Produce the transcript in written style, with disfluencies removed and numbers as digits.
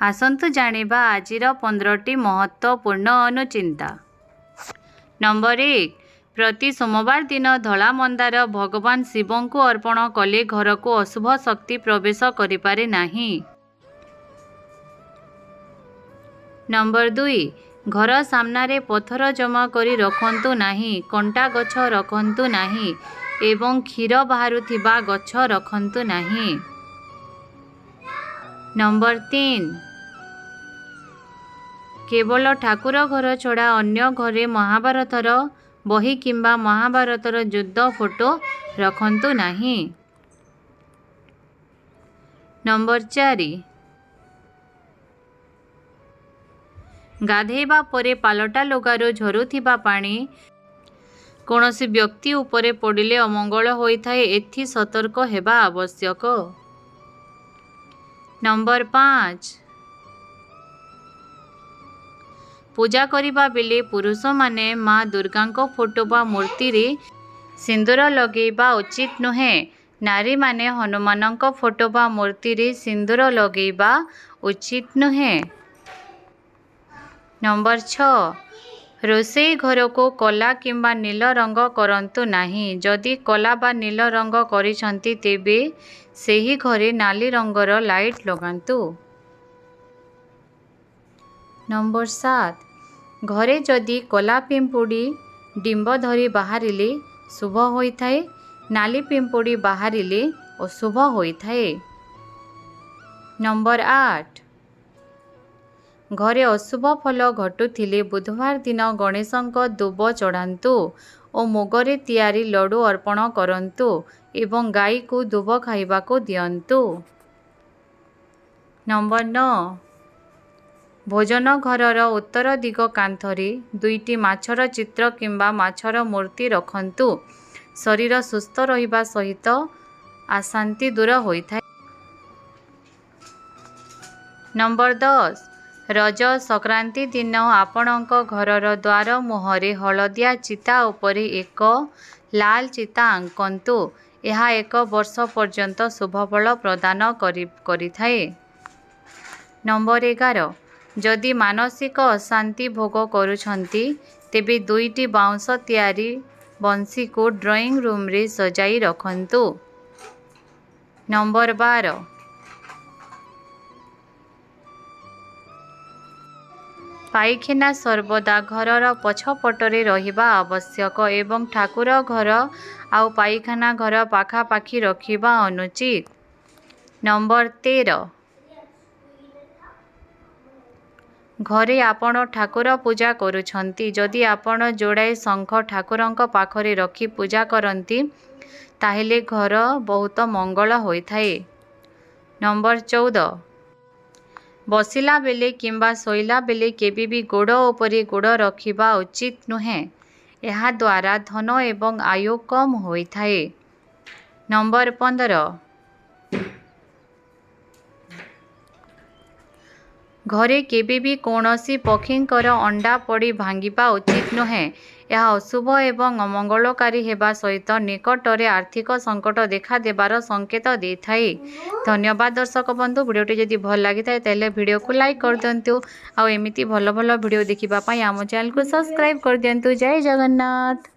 आसन्तु जानिबा आजिर 15टी महत्वपूर्ण अनुचिंता। नंबर 1, प्रति सोमवार दिन धला मंदार भगवान शिवं को अर्पण कले घर को अशुभ शक्ति प्रवेश करिपारे नाही। नंबर 2, घर सामनारे पत्थर जमा करी रखंतु नाही, कंटा गछ रखंतु नाही एवं क्षीर बाहारुथिबा गछ रखंतु नाही। नंबर 3, केवल ठाकुर घर छड़ा अन्य घरे महाभारतर बही किंबा महाभारतर युद्ध फोटो रखंतु नाही। नंबर 4, गाधेबा परे पालटा लुगारू झरुथिबा पानी कौनसी व्यक्ति उपरे पड़िले अमंगल होइथाए, एथि सतर्क हेबा आवश्यक। नंबर 5, पूजा करिबा बेले पुरुष माने माँ दुर्गा को फोटो बा मूर्ति रे सिंदूर लगेबा उचित नुहे। नारी माने हनुमान को फोटो बा मूर्ति रे सिंदूर लगेबा उचित नुहे। नंबर 6, रोषेई घर को कला किंबा नील रंग करंतु नाही। जदि कला बा नील रंग करिसंती तेबे सेही घरे नाली रंगर लाइट लगांतु। नंबर 7, घरे जदि कला पिंपुड़ी डिंब धरी बाहरिले शुभ होइथाए, नाली पिंपुड़ी बाहरिले अशुभ होइथाए। नंबर 8, घरे अशुभ फल घटुथिले बुधवार दिन गणेशंक दुब चढ़ांतु और मुगरे तियारी लड्डू अर्पण करंतु एवं गाई को दुब खाइबा को दियंतु। नंबर 9, भोजन घरर उत्तर दिग कांथरे 2टी माछर चित्र किंबा माछर मूर्ति रखंतु। शरीर सुस्थ रहिबा सहित अशांति दूर होइथाए। नंबर 10, रज संक्रांति दिन आपणक घरर द्वार मुहरे हलदिया चिता उपरे एक लाल चिता आंकंतु। यह 1 वर्ष पर्यंत शुभफल प्रदान करिथाए। नंबर 11, जदि मानसिक अशांति भोग करुछंती तेबे 2टी बाउंस तियारी बंसी को ड्राइंग रूम रे सजाई रखंतु। नंबर 12, पाइखेना सर्वदा घरर पछपटरे रहिबा आवश्यक एवं ठाकुर घर आउ पाइखाना घर पाखापाखी रखिबा अनुचित। नंबर 13, घरे आपण ठाकुर पूजा करुछंती जदि आपण जोड़ाए शंख ठाकुरंक पाखरे रखी पूजा करंती ताहेले घर बहुत मंगल होइथाए। नंबर 14, बसिला बेले किंबा सोइला बेले केबे भी गोड़ उपरे गोड़ रखिबा उचित नुहे। यह द्वारा धन एवं आयु कम होइथाए। नंबर 15, घरे केबे भी कौनसी पक्षींकर अंडा पड़ी भांगिबा उचित नुहे। यह अशुभ एवं अमंगलकारी हेबा सहित निकटरे आर्थिक संकट देखा देबार संकेत देथाए। धन्यवाद दर्शक बंधु, वीडियोटी जदि भल लगी थाए ताले वीडियो को लाइक कर दियंतु आ एमिति भल भल वीडियो देखिबा पई आम चैनल को सब्सक्राइब कर दियंतु। जय जगन्नाथ।